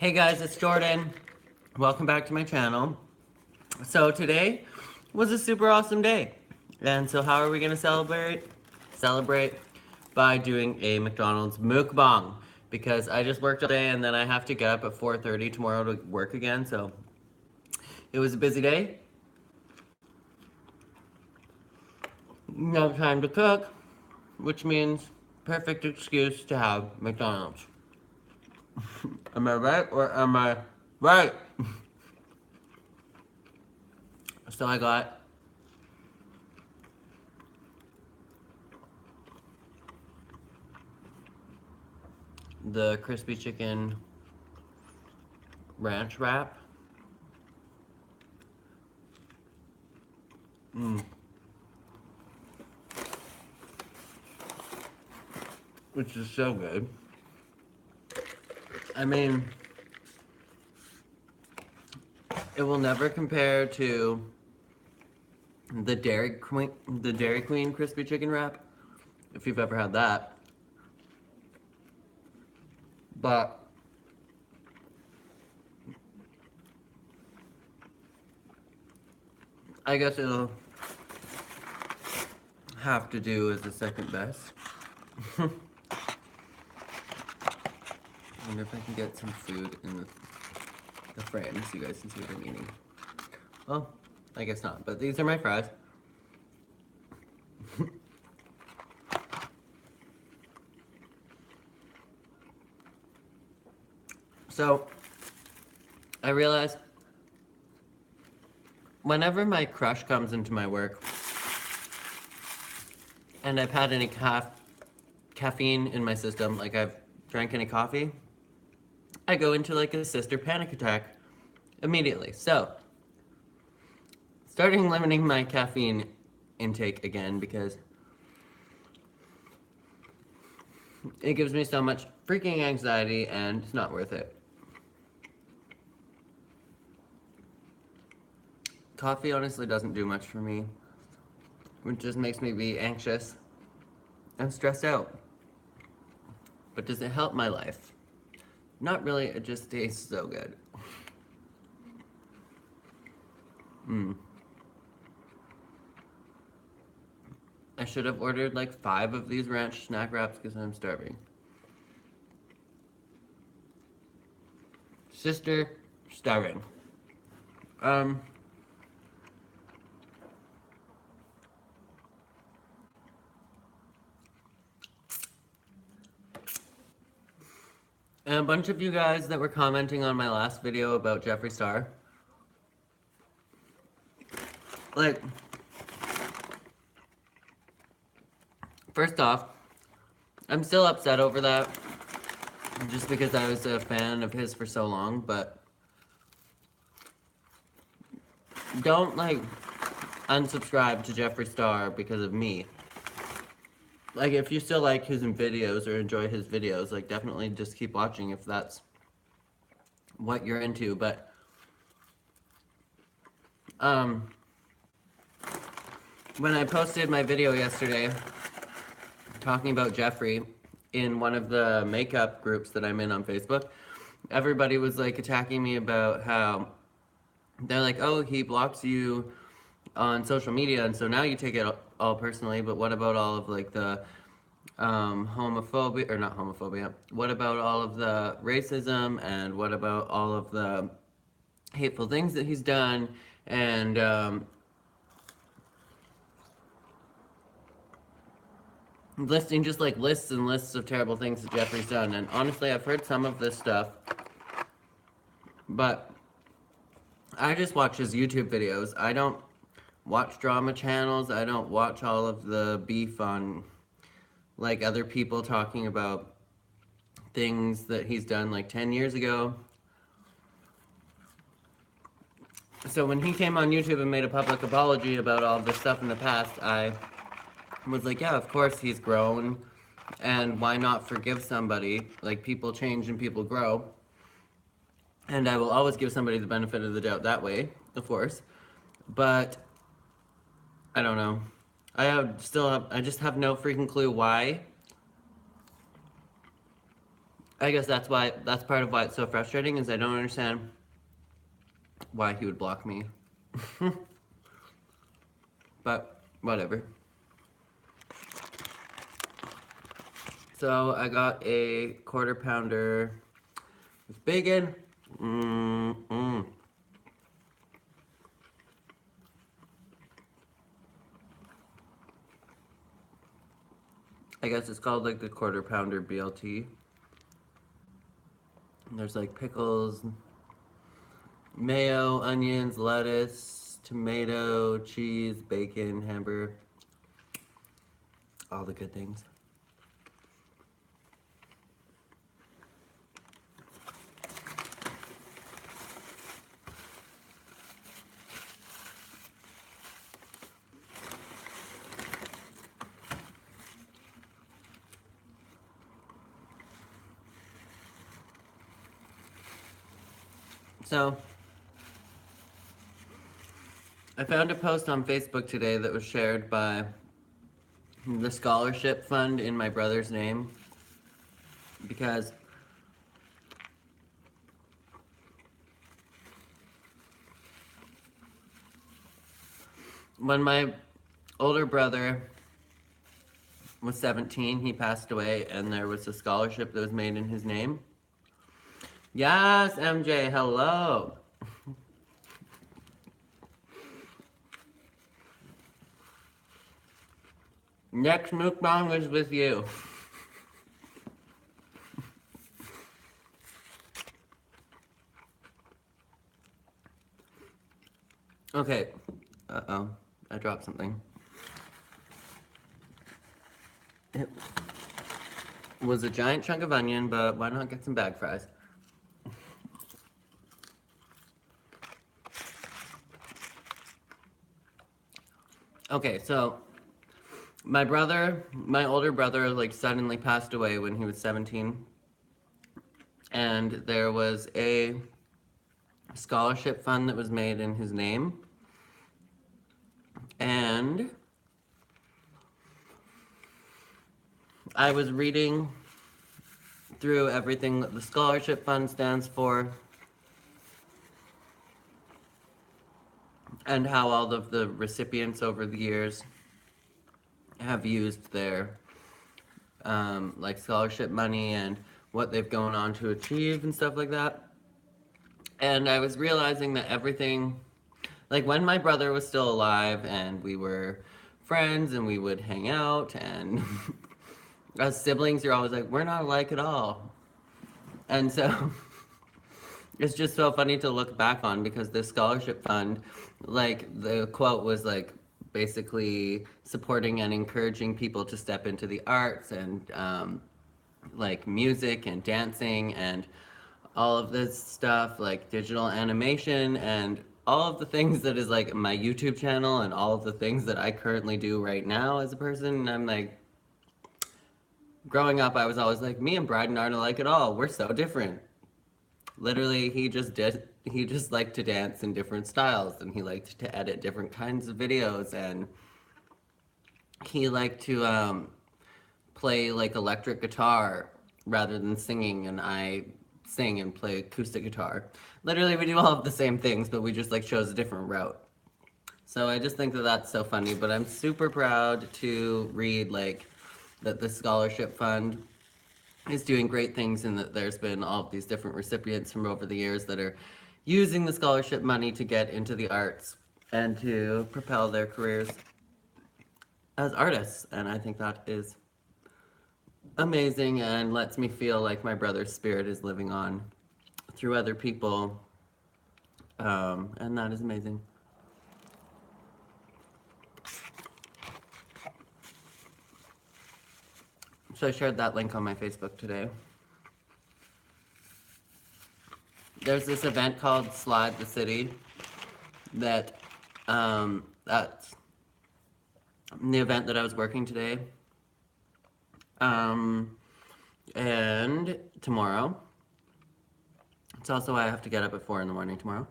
Hey guys, it's Jordan. Welcome back to my channel. So today was a super awesome day. And so how are we gonna celebrate? Celebrate by doing a McDonald's Mukbang. Because I just worked all day and then I have to get up at 4:30 tomorrow to work again, so it was a busy day. No time to cook, which means perfect excuse to have McDonald's. Am I right or am I right? So I got the crispy chicken ranch wrap. Which is so good. I mean, it will never compare to the Dairy Queen crispy chicken wrap, if you've ever had that. But I guess it'll have to do as the second best. I wonder if I can get some food in the frame so you guys can see what I'm eating. Well, I guess not, but these are my fries. So, I realized whenever my crush comes into my work and I've had any caffeine in my system, like I've drank any coffee, I go into like a sister panic attack immediately. So, starting limiting my caffeine intake again because it gives me so much freaking anxiety and it's not worth it. Coffee honestly doesn't do much for me. It just makes me be anxious and stressed out. But does it help my life? Not really, it just tastes so good. I should have ordered like 5 of these ranch snack wraps because I'm starving. Sister, starving. And a bunch of you guys that were commenting on my last video about Jeffree Star. Like, first off, I'm still upset over that. Just because I was a fan of his for so long, but don't like unsubscribe to Jeffree Star because of me. Like, if you still like his videos or enjoy his videos, like, definitely just keep watching if that's what you're into. But, when I posted my video yesterday talking about Jeffree in one of the makeup groups that I'm in on Facebook, everybody was, like, attacking me about how they're like, oh, he blocks you on social media, and so now you take it all personally, but what about all of like the homophobia, or not homophobia, what about all of the racism, and what about all of the hateful things that he's done, and listing just like lists and lists of terrible things that Jeffree's done. And honestly, I've heard some of this stuff, but I just watch his YouTube videos. I don't watch drama channels. I don't watch all of the beef on like other people talking about things that he's done like 10 years ago. So when he came on YouTube and made a public apology about all of this stuff in the past, I was like, yeah, of course he's grown, and why not forgive somebody? Like, people change and people grow. And I will always give somebody the benefit of the doubt that way, of course. But I don't know. I just have no freaking clue why I guess that's part of why it's so frustrating is I don't understand why he would block me. But whatever. So I got a quarter pounder with bacon. I guess it's called like the quarter pounder BLT. And there's like pickles, mayo, onions, lettuce, tomato, cheese, bacon, hamburger, all the good things. So, I found a post on Facebook today that was shared by the scholarship fund in my brother's name because when my older brother was 17, he passed away, and there was a scholarship that was made in his name. Yes, MJ, hello. Next mukbang is with you. Okay. Uh-oh. I dropped something. It was a giant chunk of onion, but why not get some bag fries? Okay, so my older brother, like suddenly passed away when he was 17. And there was a scholarship fund that was made in his name. And I was reading through everything that the scholarship fund stands for and how all of the recipients over the years have used their like scholarship money and what they've gone on to achieve and stuff like that. And I was realizing that everything, like when my brother was still alive and we were friends and we would hang out and as siblings you're always like, we're not alike at all. And so it's just so funny to look back on because the scholarship fund, like the quote was like basically supporting and encouraging people to step into the arts and like music and dancing and all of this stuff, like digital animation and all of the things that is like my YouTube channel and all of the things that I currently do right now as a person. And I'm like, growing up, I was always like, me and Bryden aren't alike at all. We're so different. Literally, he just liked to dance in different styles and he liked to edit different kinds of videos and he liked to play like electric guitar rather than singing, and I sing and play acoustic guitar. Literally, we do all of the same things, but we just like chose a different route. So I just think that that's so funny, but I'm super proud to read like that the scholarship fund is doing great things and that there's been all of these different recipients from over the years that are using the scholarship money to get into the arts and to propel their careers as artists. And I think that is amazing and lets me feel like my brother's spirit is living on through other people. And that is amazing. So I shared that link on my Facebook today. There's this event called Slide the City that's the event that I was working today. And tomorrow. It's also why I have to get up at 4 in the morning tomorrow.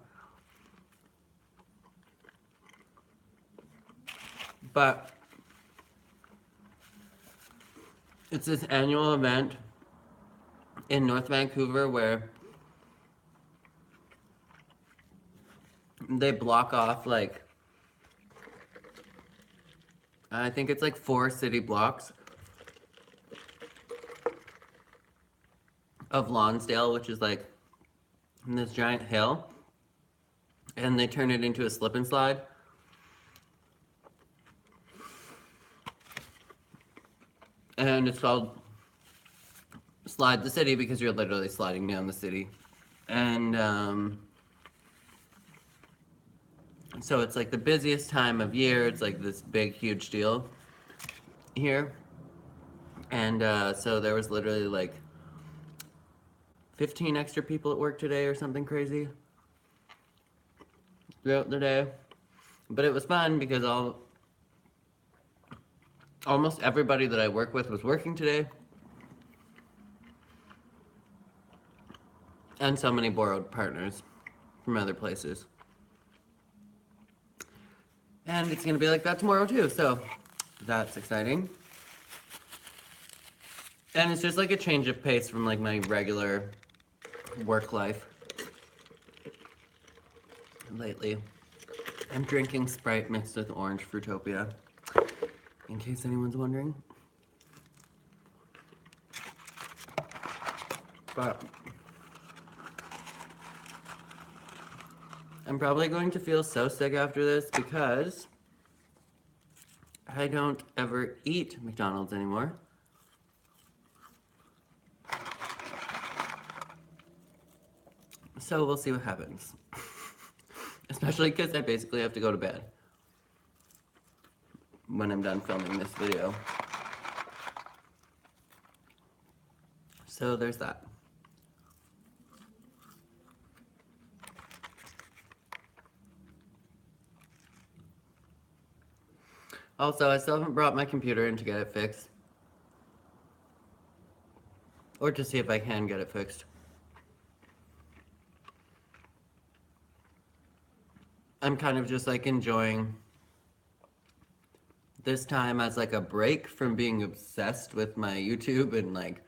But it's this annual event in North Vancouver where they block off like, I think it's like 4 city blocks of Lonsdale, which is like this giant hill, and they turn it into a slip and slide. And it's called Slide the City because you're literally sliding down the city. And so it's like the busiest time of year. It's like this big, huge deal here. And so there was literally like 15 extra people at work today or something crazy throughout the day. But it was fun because almost everybody that I work with was working today. And so many borrowed partners from other places. And it's going to be like that tomorrow too, so that's exciting. And it's just like a change of pace from like my regular work life lately. I'm drinking Sprite mixed with orange Fruitopia, in case anyone's wondering. But I'm probably going to feel so sick after this because I don't ever eat McDonald's anymore. So we'll see what happens. Especially because I basically have to go to bed when I'm done filming this video. So there's that. Also, I still haven't brought my computer in to get it fixed. Or to see if I can get it fixed. I'm kind of just like enjoying this time as like a break from being obsessed with my YouTube and like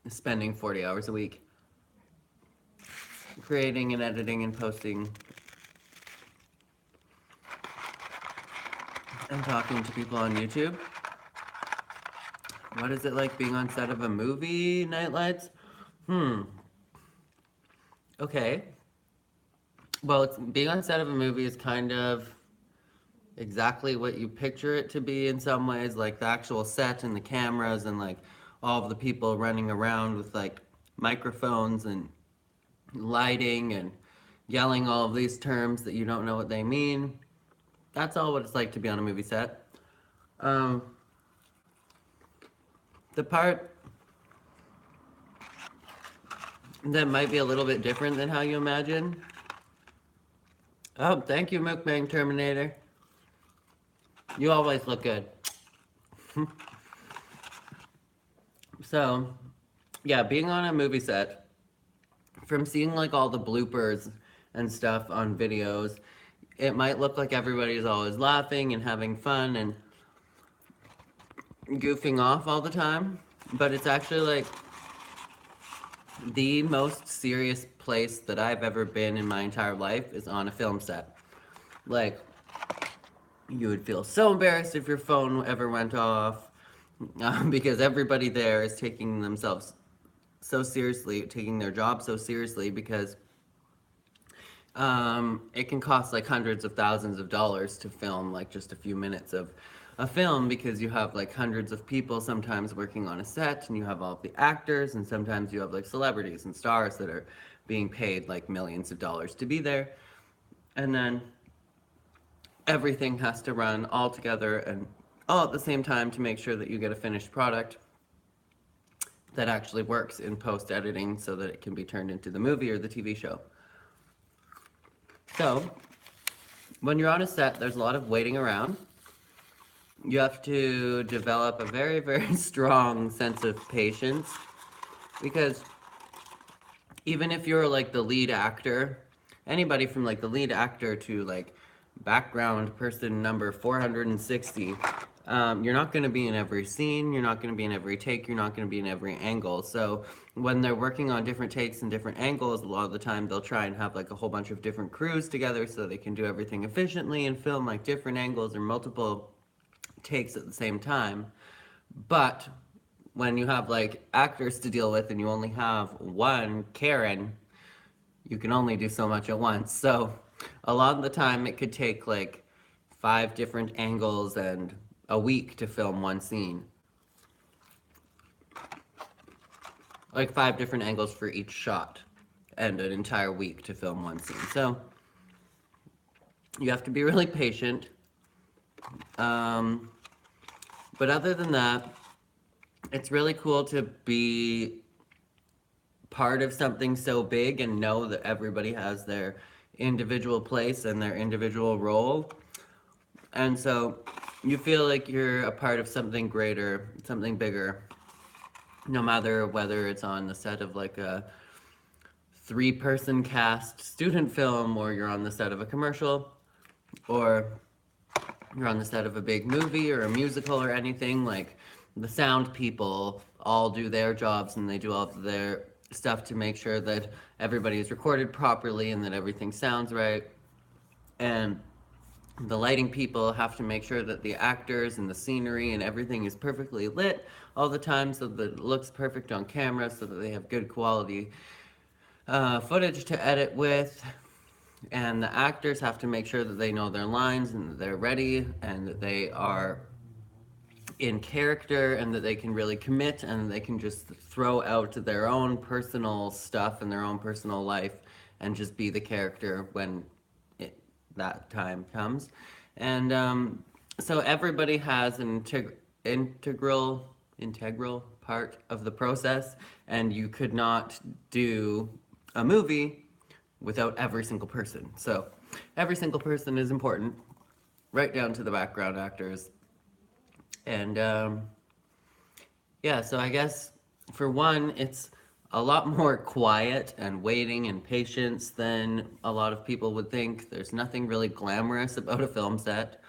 spending 40 hours a week creating and editing and posting and talking to people on YouTube. What is it like being on set of a movie, Nightlights? Okay. Well, being on set of a movie is kind of exactly what you picture it to be in some ways, like the actual set and the cameras and like all of the people running around with like microphones and lighting and yelling all of these terms that you don't know what they mean. That's all what it's like to be on a movie set. The part that might be a little bit different than how you imagine. Oh, thank you, Mukbang Terminator. You always look good. So, yeah, being on a movie set, from seeing like all the bloopers and stuff on videos, it might look like everybody's always laughing and having fun and goofing off all the time, but it's actually like the most serious place that I've ever been in my entire life is on a film set. Like, you would feel so embarrassed if your phone ever went off, because everybody there is taking themselves so seriously, taking their job so seriously, because it can cost like hundreds of thousands of dollars to film like just a few minutes of a film, because you have like hundreds of people sometimes working on a set, and you have all of the actors, and sometimes you have like celebrities and stars that are being paid like millions of dollars to be there, and then everything has to run all together and all at the same time to make sure that you get a finished product that actually works in post-editing so that it can be turned into the movie or the TV show. So, when you're on a set, there's a lot of waiting around. You have to develop a very, very strong sense of patience, because even if you're like the lead actor, anybody from like the lead actor to like background person number 460, You're not going to be in every scene, you're not going to be in every take, you're not going to be in every angle. So when they're working on different takes and different angles, a lot of the time they'll try and have like a whole bunch of different crews together so they can do everything efficiently and film like different angles or multiple takes at the same time. But when you have like actors to deal with and you only have one Karen, you can only do so much at once. So a lot of the time it could take like 5 different angles and a week to film one scene. Like 5 different angles for each shot and an entire week to film one scene. So you have to be really patient. But other than that, it's really cool to be part of something so big and know that everybody has their individual place and their individual role. And so you feel like you're a part of something greater, something bigger, no matter whether it's on the set of like a 3-person cast student film, or you're on the set of a commercial, or you're on the set of a big movie or a musical or anything. Like the sound people all do their jobs and they do all of their stuff to make sure that everybody is recorded properly and that everything sounds right. And the lighting people have to make sure that the actors and the scenery and everything is perfectly lit all the time so that it looks perfect on camera, so that they have good quality footage to edit with. And the actors have to make sure that they know their lines and that they're ready and that they are in character and that they can really commit and they can just throw out their own personal stuff and their own personal life and just be the character when that time comes. And so everybody has an integral part of the process, and you could not do a movie without every single person. So every single person is important, right down to the background actors. And yeah, so I guess for one, it's a lot more quiet and waiting and patience than a lot of people would think. There's nothing really glamorous about a film set.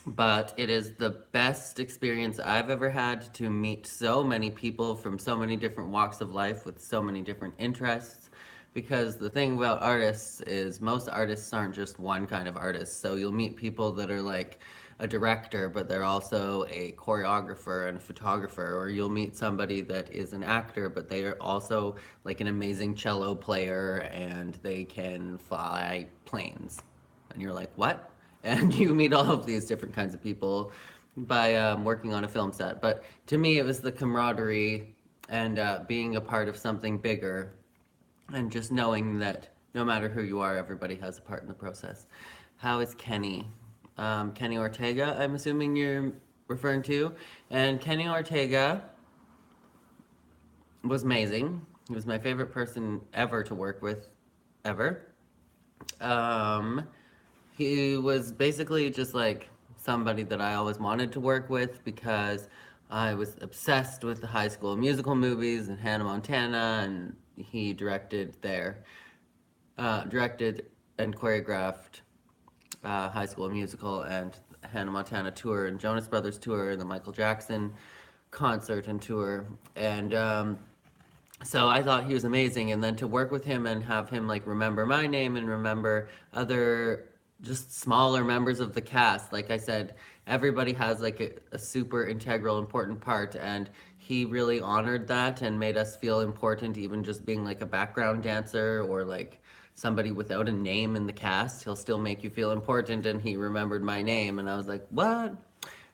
But it is the best experience I've ever had to meet so many people from so many different walks of life with so many different interests. Because the thing about artists is most artists aren't just one kind of artist. So you'll meet people that are like a director, but they're also a choreographer and a photographer. Or you'll meet somebody that is an actor, but they are also like an amazing cello player and they can fly planes. And you're like, what? And you meet all of these different kinds of people by working on a film set. But to me, it was the camaraderie and being a part of something bigger, and just knowing that no matter who you are, everybody has a part in the process. How is Kenny? Kenny Ortega, I'm assuming you're referring to. And Kenny Ortega was amazing. He was my favorite person ever to work with, ever. He was basically just like somebody that I always wanted to work with because I was obsessed with the High School Musical movies and Hannah Montana, and he directed and choreographed High School Musical and Hannah Montana tour and Jonas Brothers tour and the Michael Jackson concert and tour. And so I thought he was amazing. And then to work with him and have him like remember my name and remember other just smaller members of the cast. Like I said, everybody has like a super integral, important part, and he really honored that and made us feel important, even just being like a background dancer or like somebody without a name in the cast. He'll still make you feel important, and he remembered my name, and I was like, what?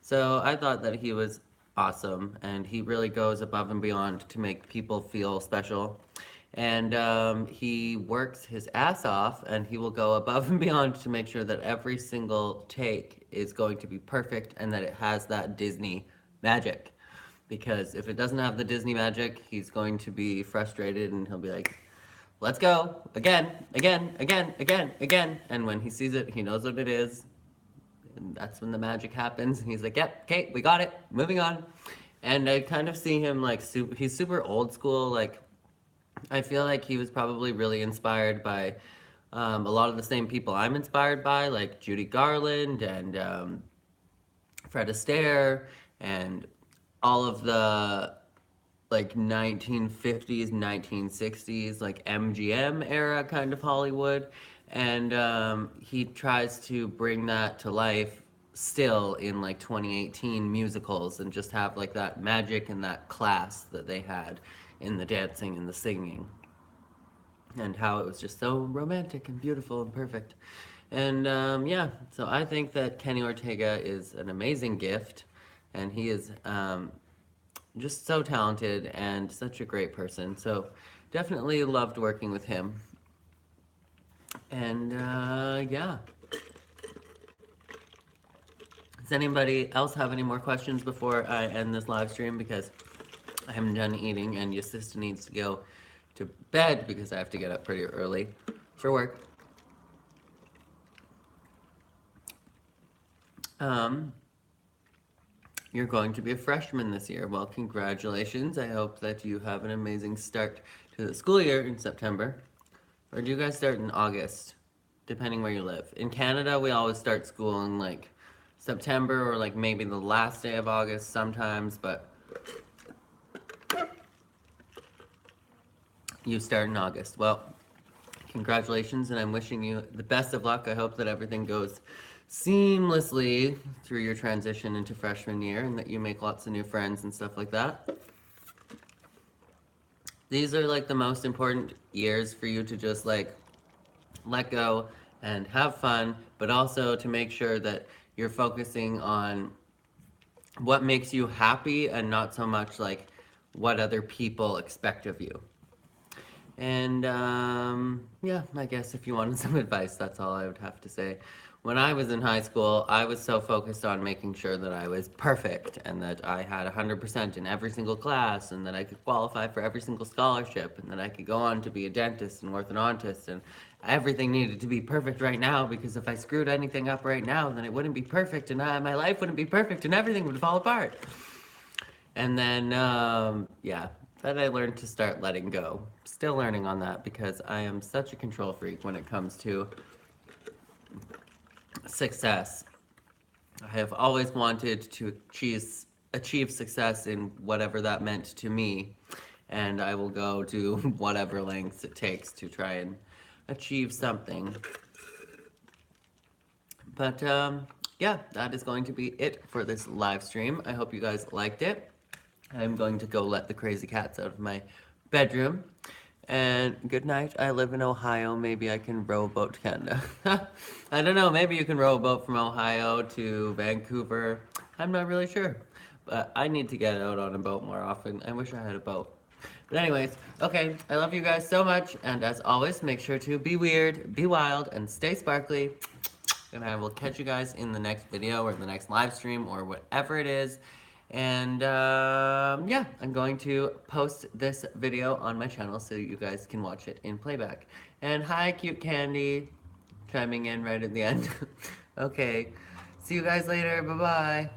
So I thought that he was awesome, and he really goes above and beyond to make people feel special. And he works his ass off, and he will go above and beyond to make sure that every single take is going to be perfect and that it has that Disney magic. Because if it doesn't have the Disney magic, he's going to be frustrated and he'll be like, let's go again, again, again, again, again. And when he sees it, he knows what it is. And that's when the magic happens. And he's like, yep, okay, we got it, moving on. And I kind of see him like, he's super old school, like, I feel like he was probably really inspired by a lot of the same people I'm inspired by, like Judy Garland and Fred Astaire and all of the like 1950s, 1960s, like MGM era kind of Hollywood. And he tries to bring that to life still in like 2018 musicals and just have like that magic and that class that they had in the dancing and the singing and how it was just so romantic and beautiful and perfect. And yeah, so I think that Kenny Ortega is an amazing gift, and he is just so talented and such a great person. So definitely loved working with him. And yeah. Does anybody else have any more questions before I end this live stream? Because I am done eating and your sister needs to go to bed because I have to get up pretty early for work. You're going to be a freshman this year. Well, congratulations. I hope that you have an amazing start to the school year in September. Or do you guys start in August? Depending where you live. In Canada, we always start school in like September or like maybe the last day of August sometimes, but you start in August. Well, congratulations, and I'm wishing you the best of luck. I hope that everything goes seamlessly through your transition into freshman year and that you make lots of new friends and stuff like that. These are like the most important years for you to just like let go and have fun, but also to make sure that you're focusing on what makes you happy and not so much like what other people expect of you. And yeah, I guess if you wanted some advice, that's all I would have to say. When I was in high school, I was so focused on making sure that I was perfect and that I had 100% in every single class and that I could qualify for every single scholarship and that I could go on to be a dentist and orthodontist, and everything needed to be perfect right now, because if I screwed anything up right now, then it wouldn't be perfect and my life wouldn't be perfect and everything would fall apart. And then, yeah, then I learned to start letting go. Still learning on that because I am such a control freak when it comes to success. I have always wanted to achieve success in whatever that meant to me, and I will go to whatever lengths it takes to try and achieve something. But yeah, that is going to be it for this live stream. I hope you guys liked it. I'm going to go let the crazy cats out of my bedroom. And good night. I live in Ohio. Maybe I can row a boat to Canada. I don't know. Maybe you can row a boat from Ohio to Vancouver. I'm not really sure. But I need to get out on a boat more often. I wish I had a boat. But anyways, okay. I love you guys so much. And as always, make sure to be weird, be wild, and stay sparkly. And I will catch you guys in the next video or the next live stream or whatever it is. And yeah, I'm going to post this video on my channel so you guys can watch it in playback. And hi, cute Candy, chiming in right at the end. Okay, see you guys later. Bye-bye.